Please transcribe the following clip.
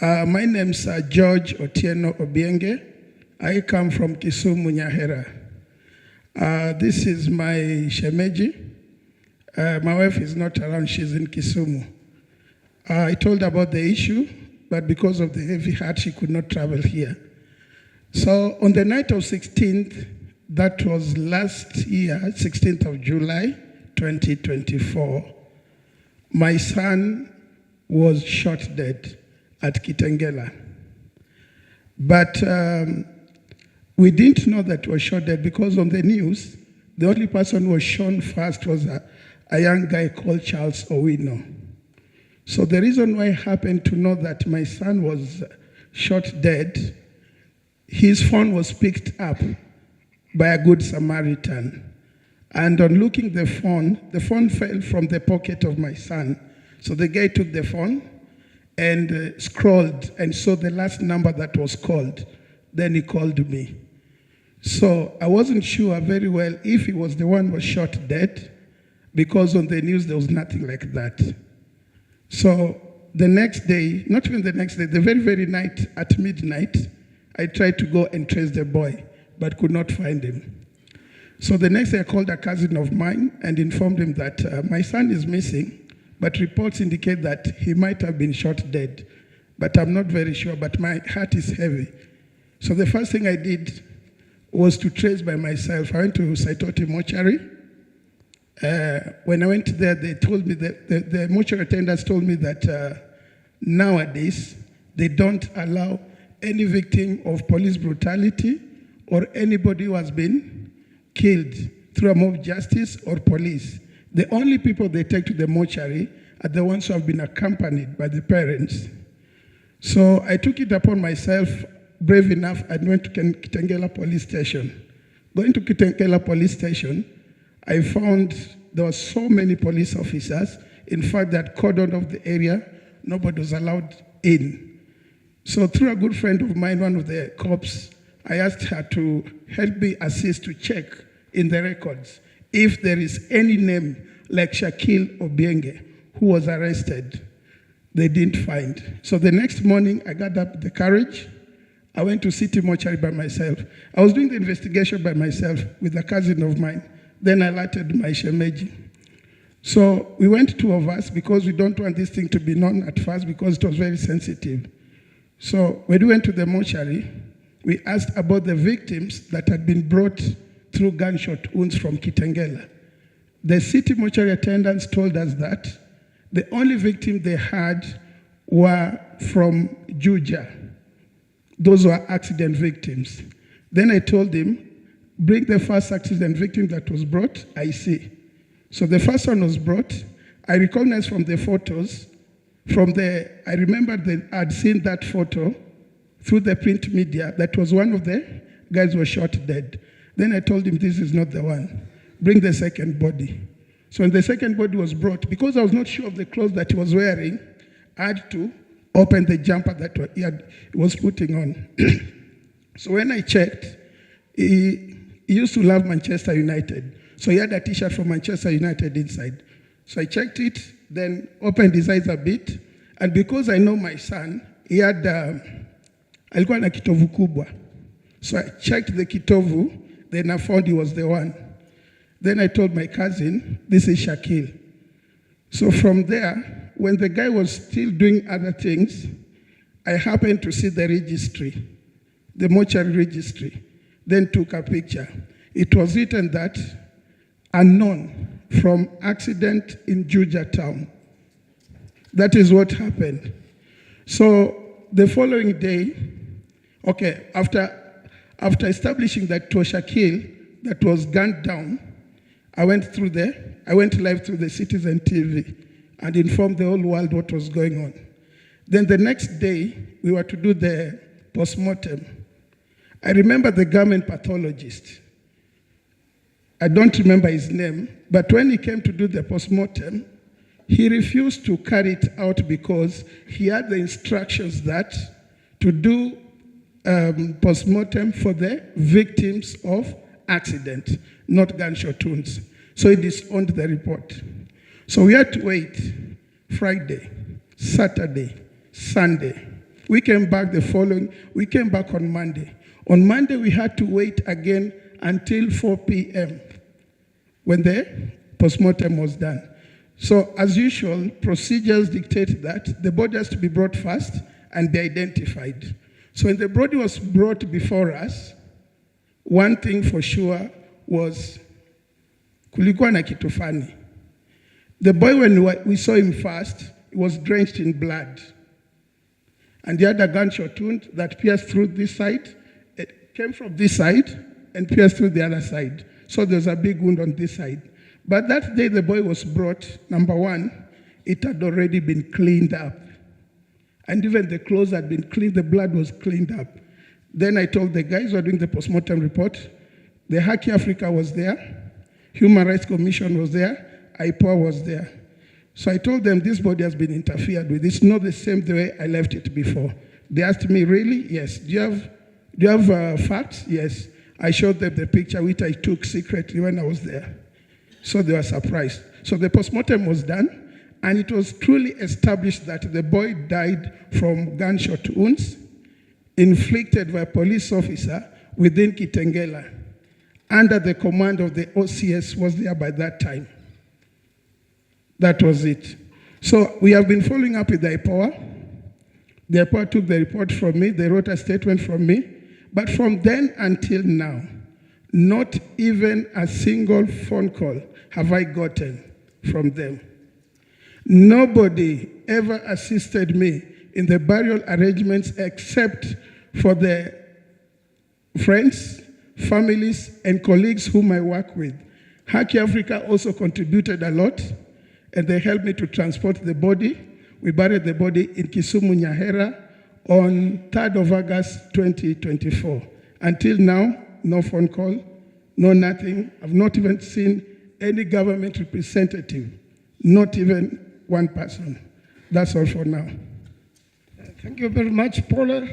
My name's Gorge Obienge. I come from Kisumu, Nyahera. This is my shemeji. My wife is not around, she's in Kisumu. I told her about the issue, but because of the heavy heart, she could not travel here. So on the night of 16th, that was last year, 16th of July, 2024, my son was shot dead at Kitengela. But we didn't know that he was shot dead because on the news, the only person who was shown first was a young guy called Charles Owino. So the reason why I happened to know that my son was shot dead, his phone was picked up by a good Samaritan. And on looking the phone fell from the pocket of my son. So the guy took the phone and scrolled and saw the last number that was called. Then he called me. So I wasn't sure very well if he was the one who was shot dead, because on the news there was nothing like that. So the next day, not even the next day, the very, very night at midnight, I tried to go and trace the boy, but could not find him. So the next day I called a cousin of mine and informed him that my son is missing, but reports indicate that he might have been shot dead. But I'm not very sure, but my heart is heavy. So the first thing I did was to trace by myself. I went to Saitoti mortuary. When I went there, they told me that the mortuary attendants told me that nowadays they don't allow any victim of police brutality or anybody who has been killed through a mob justice or police. The only people they take to the mortuary are the ones who have been accompanied by the parents. So I took it upon myself, brave enough, I went to Kitengela police station. Going to Kitengela police station, I found there were so many police officers. In fact, they had cordoned off the area. Nobody was allowed in. So through a good friend of mine, one of the cops, I asked her to help me assist to check in the records if there is any name like Shakir Obienge who was arrested. They didn't find. So the next morning, I got up the courage. I went to City Mortuary by myself. I was doing the investigation by myself with a cousin of mine. Then I alerted my shemeji. So we went, two of us, because we don't want this thing to be known at first because it was very sensitive. So when we went to the mortuary, we asked about the victims that had been brought through gunshot wounds from Kitengela. The city mortuary attendants told us that the only victim they had were from Juja. Those were accident victims. Then I told him, bring the first accident victim that was brought, I see. So the first one was brought. I recognized from the photos, I remember that I'd seen that photo through the print media, that was one of the guys who was shot dead. Then I told him, this is not the one. Bring the second body. So when the second body was brought, because I was not sure of the clothes that he was wearing, I had to open the jumper that he was putting on. So when I checked, he used to love Manchester United. So he had a t-shirt from Manchester United inside. So I checked it, then opened his eyes a bit. And because I know my son, he had, alikuwa na kitovu kubwa. So I checked the kitovu, then I found he was the one. Then I told my cousin, this is Shakir. So from there, when the guy was still doing other things, I happened to see the registry, the mortuary registry, then took a picture. It was written that, unknown, from accident in Juja town. That is what happened. So the following day, okay, after establishing that it was Shakir that was gunned down, I went live through the Citizen TV and informed the whole world what was going on. Then the next day, we were to do the postmortem. I remember the government pathologist. I don't remember his name, but when he came to do the postmortem, he refused to carry it out because he had the instructions that to do postmortem for the victims of accident, not gunshot wounds. So he disowned the report. So we had to wait Friday, Saturday, Sunday. We came back we came back on Monday. On Monday, we had to wait again until 4 p.m. when the postmortem was done. So, as usual, procedures dictate that the body has to be brought first and be identified. So when the body was brought before us, one thing for sure was kulikuwa na kitu fani. The boy, when we saw him first, he was drenched in blood. And he had a gunshot wound that pierced through this side. It came from this side and pierced through the other side. So there's a big wound on this side. But that day the boy was brought, number one, it had already been cleaned up. And even the clothes had been cleaned, the blood was cleaned up. Then I told the guys who were doing the postmortem report, the Haki Africa was there, Human Rights Commission was there, IPOA was there. So I told them this body has been interfered with. It's not the same the way I left it before. They asked me, really? Yes. Do you have facts? Yes. I showed them the picture which I took secretly when I was there. So they were surprised. So the postmortem was done. And it was truly established that the boy died from gunshot wounds inflicted by a police officer within Kitengela, under the command of the OCS was there by that time. That was it. So we have been following up with the IPOA. The IPOA took the report from me. They wrote a statement from me. But from then until now, not even a single phone call have I gotten from them. Nobody ever assisted me in the burial arrangements except for the friends, families, and colleagues whom I work with. Haki Africa also contributed a lot, and they helped me to transport the body. We buried the body in Kisumu, Nyahera on 3rd of August, 2024. Until now, no phone call, no nothing. I've not even seen any government representative, not even one person. That's all for now. Thank you very much, Paula.